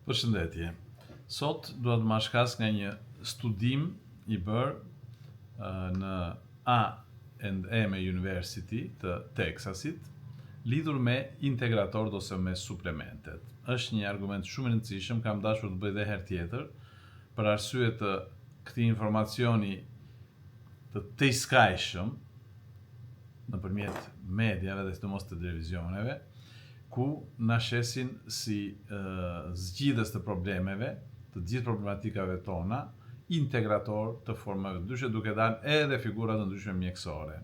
Përshëndetje. Sot dua të marr shkas nga një studim i bërë në A&M University të Texasit, lidhur me integratorët ose me suplementet. Është një argument shumë i rëndësishëm, kam dashur të bëj edhe herë tjetër, për arsye të këtij informacioni të tejskajshëm nëpërmjet mediave dhe sidomos të televizioneve, ku na shesin si zgjidhës të problemeve, të gjithë problematikave tona, integrator të formave të ndryshme, duke dalë edhe figura të ndryshme mjekësore.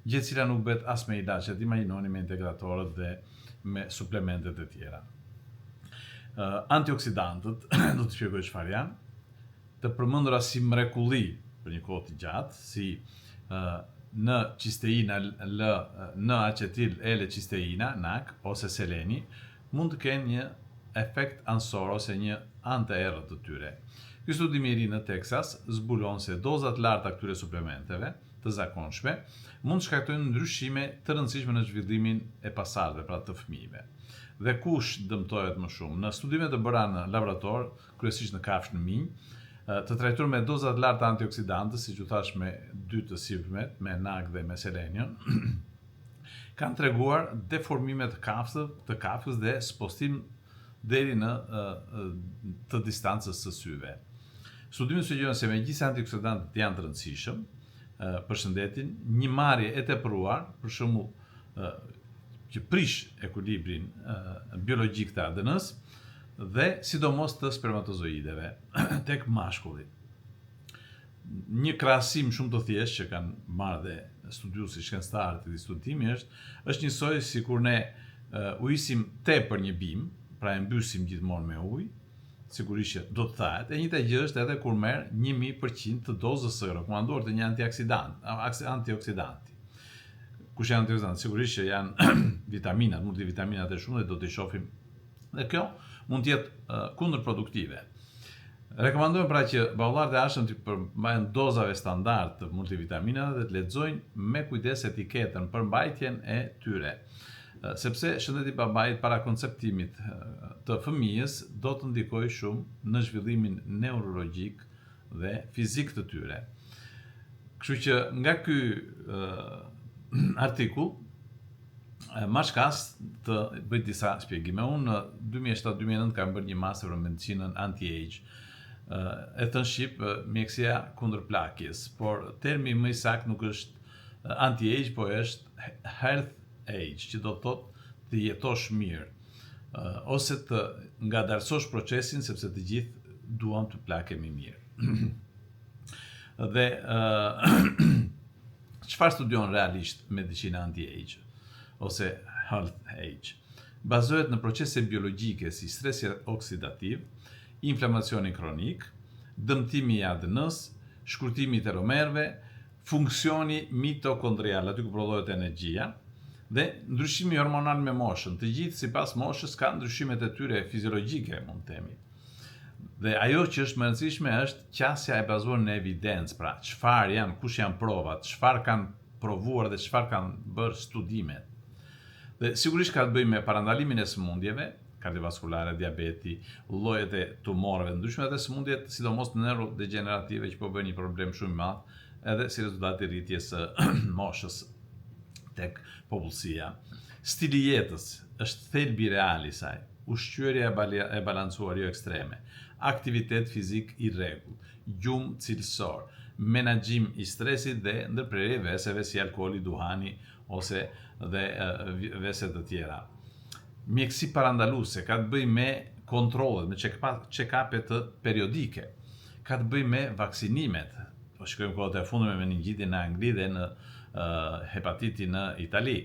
Gjë e cila nuk bëhet as me ilaçet, imagjinoni me integratorët dhe me suplementet e tjera. Antioksidantët, do të shpjegoj çfarë janë, të përmendura si mrekulli për një kohë të gjatë, si në cisteina, në acetil L-cisteina, NAC, ose seleni, mund të kenë një efekt ansor ose një anti-errët të tyre. Ky studim i ri në Texas zbulon se dozat larta këtyre suplementeve të zakonshme mund të shkaktojnë ndryshime të rëndësishme në zhvillimin e pasardhëve, pra të fëmijëve. Dhe kush dëmtohet më shumë? Në studimet të bëra në laborator, kryesisht në kafshë në minj, të trajtuar me dozat larta antioksidantës, siç u thash me dy të sipërmet, me NAC dhe me selenium, kanë treguar deformime të kafshës dhe spostim deri në të distancës së syve. Studimet sugjerojnë se megjithëse antioksidantët janë të rëndësishëm për shëndetin, një marrje e tepruar, për shembull, që prish ekuilibrin biologjik të ADN-s, dhe sidomos të spermatozoideve tek mashkulli. Një krahasim shumë të thjeshtë që kanë marrë dhe studiuesi shkencëtarë të këtij studimi është njësoj sikur ne ujisim tepër një bim, pra e mbysim gjithmonë me ujë, sigurisht që do të thahet, e njëjta gjë është edhe kur merr 1000% të dozës së rekomanduar të një antioksidanti. Kush janë antioksidantë? Sigurisht që janë vitaminat, multivitaminat e shumta, dhe do t'i shohim. Dhe kjo mund të jetë kundërproduktive. Rekomandojmë pra që baullarët e arshëm të përmbajnë dozave standard të multivitaminave dhe të lexojnë me kujdes etiketën për mbajtjen e tyre. Sepse shëndeti i babait para konceptimit të fëmijës do të ndikojë shumë në zhvillimin neurologjik dhe fizik të tyre. Kështu që nga ky artikull marr shkas të bëj disa shpjegime. Unë në 2007-2009 kam bërë një master në medicinën anti-age. E thënë shqip mjekësia kundër plakjes, por termi më i saktë nuk është anti-age, po është health age, që do të thotë të jetosh mirë, ose të ngadalësosh procesin, sepse të gjithë duam të plakemi mirë. Dhe çfarë studion realisht medicina anti-age ose health age? Bazohet në procese biologjike si stresi oksidativ, inflamacioni kronik, dëmtimi i ADN-s, shkurtimi i telomerëve, funksioni mitokondrial, aty ku prodhohet energjia, dhe ndryshimi hormonal me moshën. Të gjithë sipas moshës kanë ndryshimet e tyre fiziologjike, mund të themi. Dhe ajo që është më e rëndësishme është qasja e bazuar në evidencë, pra çfarë janë, kush janë provat, çfarë kanë provuar dhe çfarë kanë bërë studimet. Dhe sigurisht ka të bëjë me parandalimin e sëmundjeve, kardiovaskulare, diabeti, llojet e tumorëve të ndryshme dhe sëmundjet, sidomos neurodegenerative, që po bëjnë një problem shumë i madh, edhe si rezultat i rritjes së moshës tek popullsia. Stili i jetës është thelbi real i saj. Ushqyerja e balancuar, jo ekstreme, aktivitet fizik i rregull, gjumë cilësor, menaxhim i stresit dhe ndërprerje veseve si alkooli, duhani ose dhe vese të tjera. Mjekësi parandaluese ka të bëjë me kontrollet, me check-upet periodike, ka të bëjë me vaksinimet. Po shikojmë kohët e fundme me meningitin në Angli dhe në hepatitin në Itali.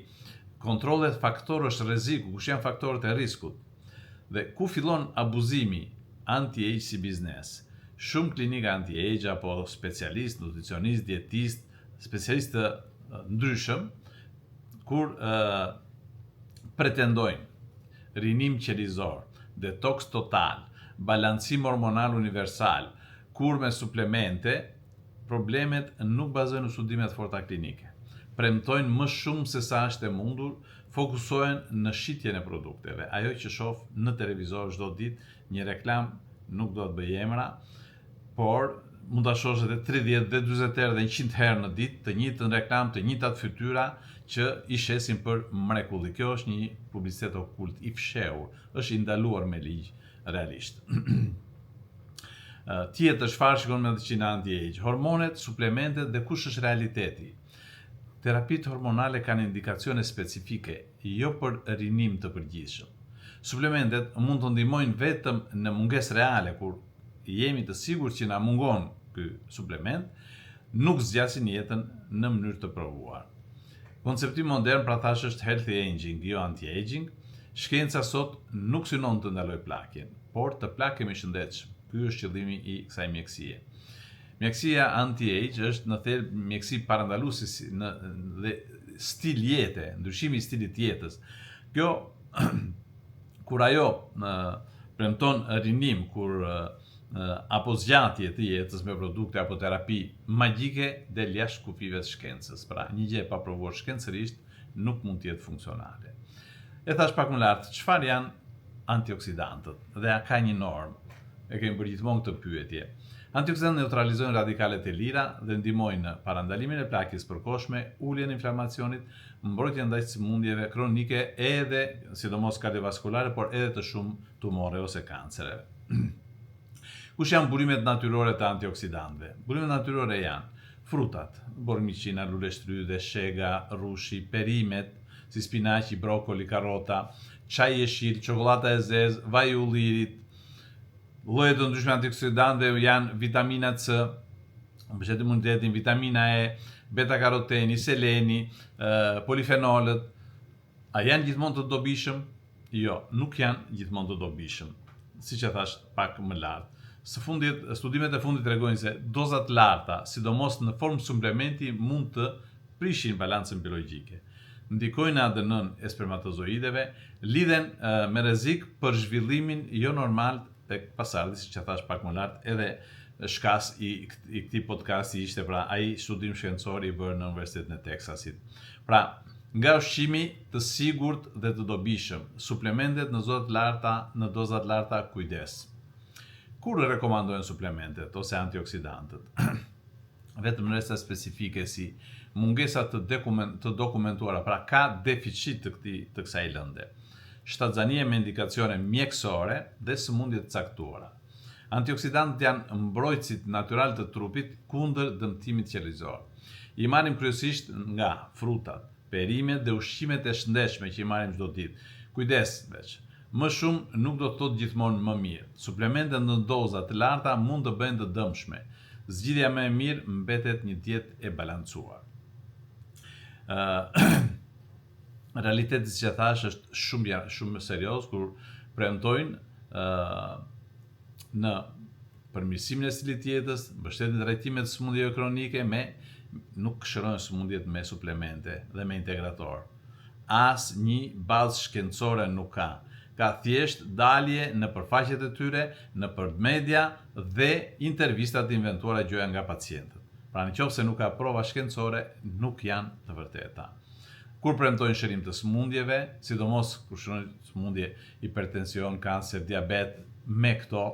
Kontrollet faktorësh rreziku, kush janë faktorët e riskut. Dhe ku fillon abuzimi anti-age si biznes? Shumë klinika anti-age apo specialist, nutricionist, dietist, specialist të ndryshëm, kur pretendojnë rinim qelizor, detoks total, balancim hormonal universal, kur me suplemente, problemet nuk bazohen në studimet forta klinike. Premtojnë më shumë se sa është e mundur fokusohen në shitjen e produkteve. Ajo që shoh në televizor çdo ditë, një reklam, nuk do të bëj emra, por mund ta shohësh edhe 30, dhe 40 herë dhe 100 herë në ditë të njëjtën reklam, të njëjtat fytyra që i shesin për mrekulli. Kjo është një publicitet okult i fshehur, është i ndaluar me ligj realisht. Tjetër, çfarë shikon medicina anti-age? Hormonet, suplementet dhe kush është realiteti. Terapitë hormonale kanë indikacione specifike, jo për rinim të përgjithshëm. Suplementet mund të ndihmojnë vetëm në mungesë reale, kur jemi të sigurt që na mungon ky suplement, nuk zgjasin jetën në mënyrë të provuar. Koncepti modern pra thash është healthy aging, jo anti-aging. Shkenca sot nuk synon të ndaloj plakjen, por të plakemi shëndetshëm. Ky është qëllimi i kësaj mjekësie. Mjekësia anti-age është në thelb mjekësi parandaluese dhe stil jete, ndryshimi i stilit jetës. Kjo kur ajo premton rinim, kur apo zgjatje të jetës me produkte apo terapi magjike del jashtë kufive të shkencës. Pra, një gjë e paprovuar shkencërisht nuk mund të jetë funksionale. E thash pak më lart, çfarë janë antioksidantët? Dhe a ka një normë? E kemi bërë gjithmonë këtë pyetje. Antioksidantët neutralizojnë radikalet e lira dhe ndihmojnë në parandalimin e plakjes përkohshme, uljen e inflamacionit, mbrojtjen ndaj sëmundjeve kronike edhe sidomos kardiovaskulare, por edhe të shumë tumore ose kancereve. Kush janë burimet natyrore të antioksidantëve? Burimet natyrore janë frutat, bormiqina, luleshtrydhe, shega, rushi, perimet, si spinaqi, brokoli, karrota, çaji i jeshil, çokollata e zezë, vaji i ullirit. Lloje të ndryshme antioksidantëve janë vitamina C, mbështet imunitetin, vitamina E, beta-karoteni, seleni, polifenolët. A janë gjithmonë të dobishëm? Jo, nuk janë gjithmonë të dobishëm. Siç e thash pak më lart. Studimet e fundit tregojnë se dozat larta, sidomos në formë suplementi, mund të prishin balancën biologjike. Ndikojnë ADN-n e spermatozoideve, lidhen me rrezik për zhvillimin jo normal tek pasardhës, siç e thash pak më lart, edhe shkas i këtij podcasti ishte pra ai studim shkencor i bërë në Universitetin e Teksasit. Pra, nga ushqimi të sigurt dhe të dobishëm, suplementet në doza të larta, kujdes. Kur rekomandojnë suplementet ose antioksidantët? Vetëm në rresta specifike si mungesa të dokumentuara, pra ka deficit të kësaj lënde. Shtatzanie me indikacione mjekësore dhe sëmundje të caktuara. Antioksidantët janë mbrojtësit natyral të trupit kundër dëmtimit qelizor. I marrim kryesisht nga frutat, perimet dhe ushqimet e shëndetshme që i marrim çdo ditë. Kujdes veç. Më shumë nuk do të thotë gjithmonë më mirë. Suplementet në doza të larta mund të bëjnë të dëmshme. Zgjidhja më e mirë mbetet një dietë e balancuar. Realiteti, siç e thash, është shumë serioz kur premtojnë në përmirësimin e stilit të jetës, mbështetjen e trajtimit të sëmundjeve kronike nuk këshirojnë sëmundjet me suplemente dhe me integrator. As një bazë shkencore nuk ka. Ka thjesht dalje në përfaqet e tyre, në media dhe intervistat inventuara gjoja nga pacientët. Pra nëse nuk ka prova shkencore, nuk janë të vërteta. Kur premtojnë shërim të sëmundjeve, sidomos kur shërojnë sëmundje hipertension, kancer, diabet, me këto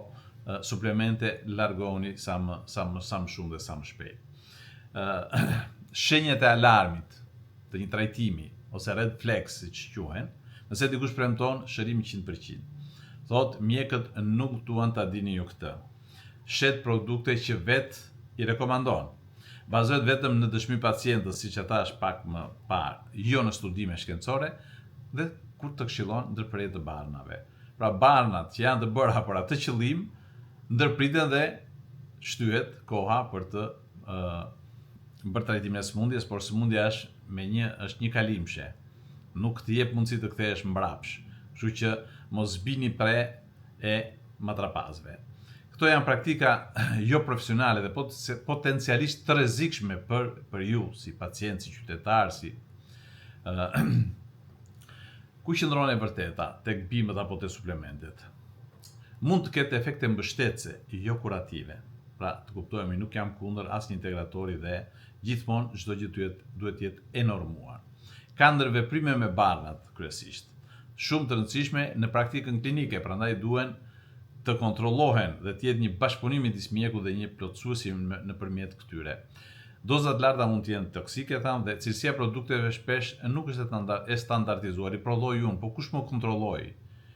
suplemente largoni sa më shumë dhe sa më shpejt. Shenjat e alarmit të një trajtimi ose red flags, siç quhen, nëse dikush premton shërim 100%. Thot, mjekët nuk duan ta dini ju këtë. Shet produkte që vet i rekomandon. Bazohet vetëm në dëshmi pacientës, siç e thash pak më parë, jo në studime shkencore, dhe kur të këshillon ndërprerje të barnave. Pra barnat që janë të bëra për atë qëllim, ndërpriten dhe shtyhet koha për të bërë trajtimin e sëmundjes, por sëmundja është një kalimshe. Nuk të jep mundësi të kthehesh mbrapsh. Kështu që mos bini pre e matrapazve. Këto janë praktika jo profesionale dhe potencialisht të rrezikshme për ju si pacient, si qytetar, si ku qëndron e vërteta tek bimët apo te suplementet. Mund të ketë efekte mbështetëse, jo kurative. Pra, të kuptojmë, nuk jam kundër asnjë integratori dhe gjithmonë çdo gjë duhet të jetë e normuar. ka ndërveprime me barrat kryesisht, shumë të rëndësishme në praktikën klinike, prandaj duhen të kontrollohen dhe të jetë një bashkëpunim midis mjekut dhe një plotësuesi nëpërmjet këtyre. Dozat larta mund të jenë toksike, thamë, dhe cilësia e produkteve shpesh nuk është e standardizuar. I prodhoj unë, po kush më kontrolloj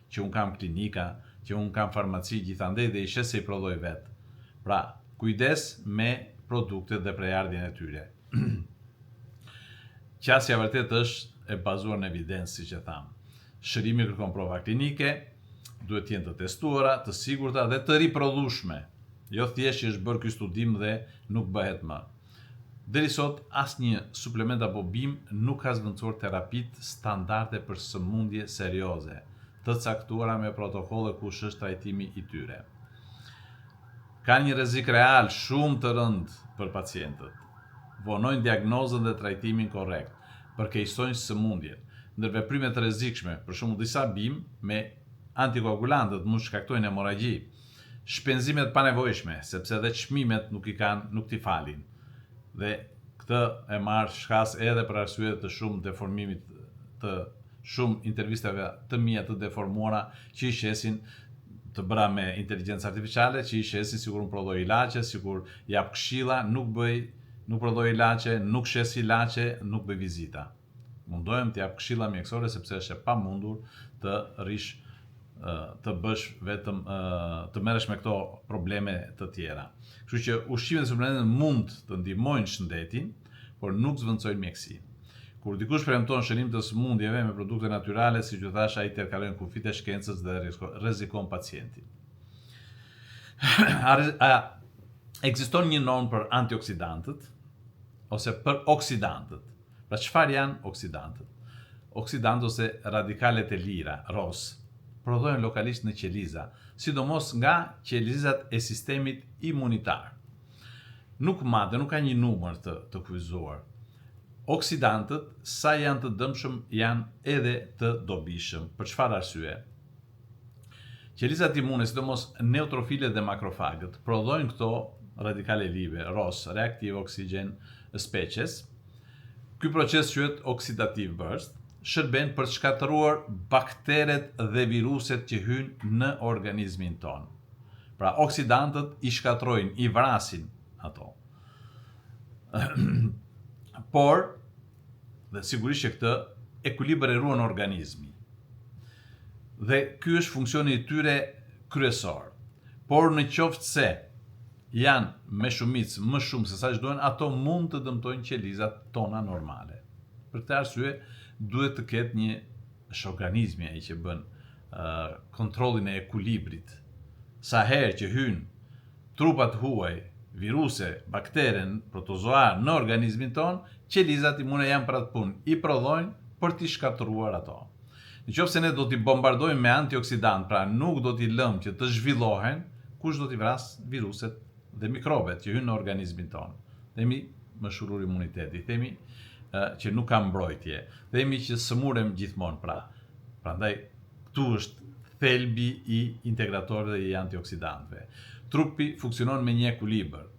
që unë kam klinika, që unë kam farmaci gjithandej dhe i shes se i prodhoj vetë. Pra, kujdes me produktet dhe prejardhjen e tyre. Qasja vërtet është e bazuar në evidencë, siç e thamë. Shërimi kërkon prova klinike, duhet të jenë të testuara, të sigurta dhe të riprodhueshme. Jo thjesht që është bërë ky studim dhe nuk bëhet më. Deri sot, asnjë suplement apo bim nuk ka zvendosur terapitë standarde për sëmundje serioze, të caktuara me protokolle kush është trajtimi i tyre. Ka një rrezik real shumë të rëndë për pacientët. Vonojnë diagnozën dhe trajtimin korrekt, përkeqësojnë sëmundjen. Ndërveprime të rrezikshme, për shembull disa bim me antikoagulantët mund shkaktojnë hemorragji, shpenzimet panevojshme, sepse edhe çmimet nuk t'i falin. Dhe këtë e marr shkas edhe për arsye të shumë deformimit të shumë intervistave të mia të deformuara që i shesin të bëra me inteligjencë artificiale, që i shesin sikur unë prodhoj ilaçe, sikur jap këshilla, nuk prodhoj ilaçe, nuk shes ilaçe, nuk bëj vizita. Mundohem të jap këshilla mjekësore sepse është e pamundur të rish të bësh vetëm të merresh me këto probleme të tjera. Kështu që ushqimet dhe suplementet mund të ndihmojnë shëndetin, por nuk zvendësojnë mjekësi. Kur dikush premton shërim të sëmundjeve me produkte natyrale, siç u thash, ai tërkalon kufit e shkencës dhe rrezikon pacientin. Ekziston një normë për antioksidantët ose për oksidantët. Pra çfarë janë oksidantët? Oksidantët ose radikalet e lira, ROS, prodhohen lokalisht në qeliza, sidomos nga qelizat e sistemit imunitar. Nuk ka një numër të kufizuar. Oksidantët, sa janë të dëmshëm, janë edhe të dobishëm. Për çfarë arsye? Qelizat imune, sidomos neutrofilet dhe makrofagët, prodhojnë këto radikale live, ROS, reactive oxygen species. Ky proces quhet oxidative burst, shërben për të shkatëruar bakteret dhe viruset që hyjnë në organizmin ton. Pra, oksidantët i shkatrojnë, i vrasin ato. Por, dhe sigurisht që këtë ekuilibër e ruan organizmi. Dhe ky është funksioni i tyre kryesor. Por në qoftë se janë me shumicë më shumë se sa që duhen, ato mund të dëmtojnë qelizat tona normale. Për këtë arsye, duhet të ketë një organizmi ai që bën kontrollin e ekuilibrit. Sa herë që hyjnë trupat huaj, viruse, bakteren, protozoar në organizmin ton, qelizat imune janë për atë punë, i prodhojnë për t'i shkatëruar ato. Nëse ne do t'i bombardojmë me antioksidant, pra nuk do t'i lëmë që të zhvillohen, kush do t'i vras viruset dhe mikrobet që hyjnë në organizmin ton. Themi më shurur imuniteti, themi që nuk ka mbrojtje, themi që sëmurem gjithmonë pra. Prandaj këtu është thelbi i integratorëve dhe i antioksidantëve. Trupi funksionon me një ekuilibër.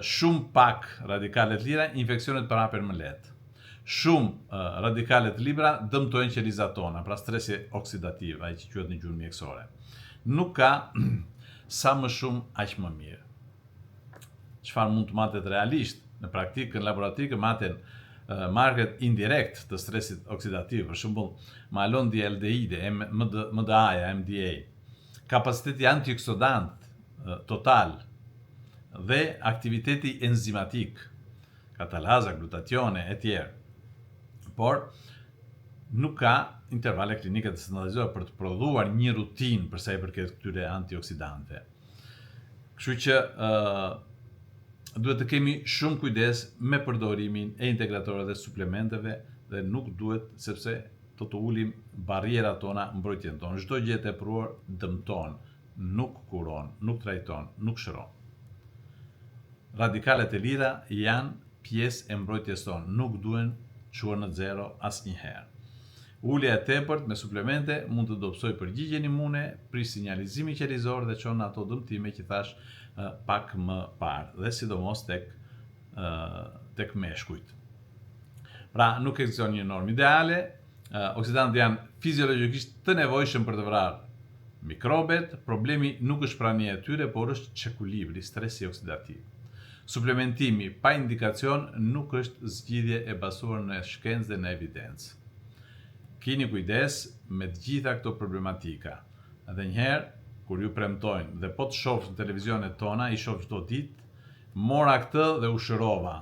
Shumë pak radikale të lira, infeksionet përhapen më lehtë. Shumë radikale të libra dëmtojnë qelizat tona, pra stresi oksidativ, ai që quhet në gjuhën mjekësore. Nuk ka sa më shumë aq më mirë. Çfarë mund të matet realisht në praktikën laboratorike, maten marrjet indirekt të stresit oksidativ, për shembull malondialdeide, MDA-ja, MDA, kapaciteti antioksidant total dhe aktiviteti enzimatik, katalaza, glutatione e tjerë. Por nuk ka intervale klinike të standardizuara për të prodhuar një rutinë për sa i përket këtyre antioksidantëve. Kështu që duhet të kemi shumë kujdes me përdorimin e integratorëve dhe suplementeve dhe nuk duhet, sepse do të ulim barrierat tona, mbrojtjen tonë. Çdo gjë e tepruar dëmton, nuk kuron, nuk trajton, nuk shëron. Radikalet e lira janë pjesë e mbrojtjes tonë, nuk duhen çuar në zero asnjëherë. Ulja e tepërt me suplemente mund të dobësojë përgjigjen imune, prish sinjalizimin qelizor dhe çon ato dëmtime që thash pak më parë, dhe sidomos tek meshkujt. Pra, nuk ekziston një normë ideale, oksidantët janë fiziologjikisht të nevojshëm për të vrarë mikrobet, problemi nuk është prania e tyre, por është çekuilibri, stresi oksidativ. Suplementimi pa indikacion nuk është zgjidhje e bazuar në shkencë dhe në evidencë. Keni kujdes me të gjitha këto problematika. Edhe njëherë, kur ju premtojnë dhe po të shohësh në televizionet tona, i shoh çdo ditë, mora këtë dhe u shërova.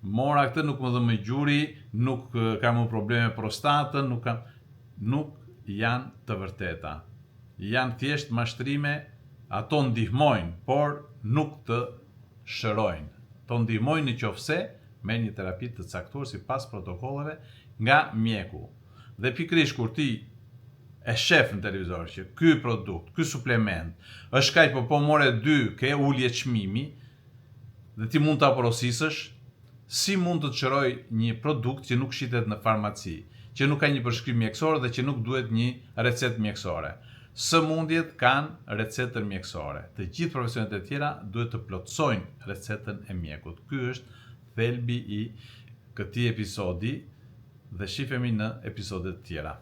Mora këtë, nuk më dhe më gjuri, nuk kam probleme prostatën, nuk janë të vërteta. Janë thjesht mashtrime, ato ndihmojnë, por nuk të shërojnë. Ato ndihmojnë nëse me një terapi të caktuar sipas protokolleve nga mjeku. Dhe pikërisht kur ti e shef në televizor që ky produkt, ky suplement është kaq, po more 2 ke ulje çmimi dhe ti mund ta porosisësh, si mund të çroj një produkt që nuk shitet në farmaci, që nuk ka një përshkrim mjekësor dhe që nuk duhet një recetë mjekësore. Sëmundjet kanë recetën mjekësore. Të gjithë profesionet e tjera duhet të plotësojnë recetën e mjekut. Ky është thelbi i këtij episodi dhe shifemi në episodet tjera.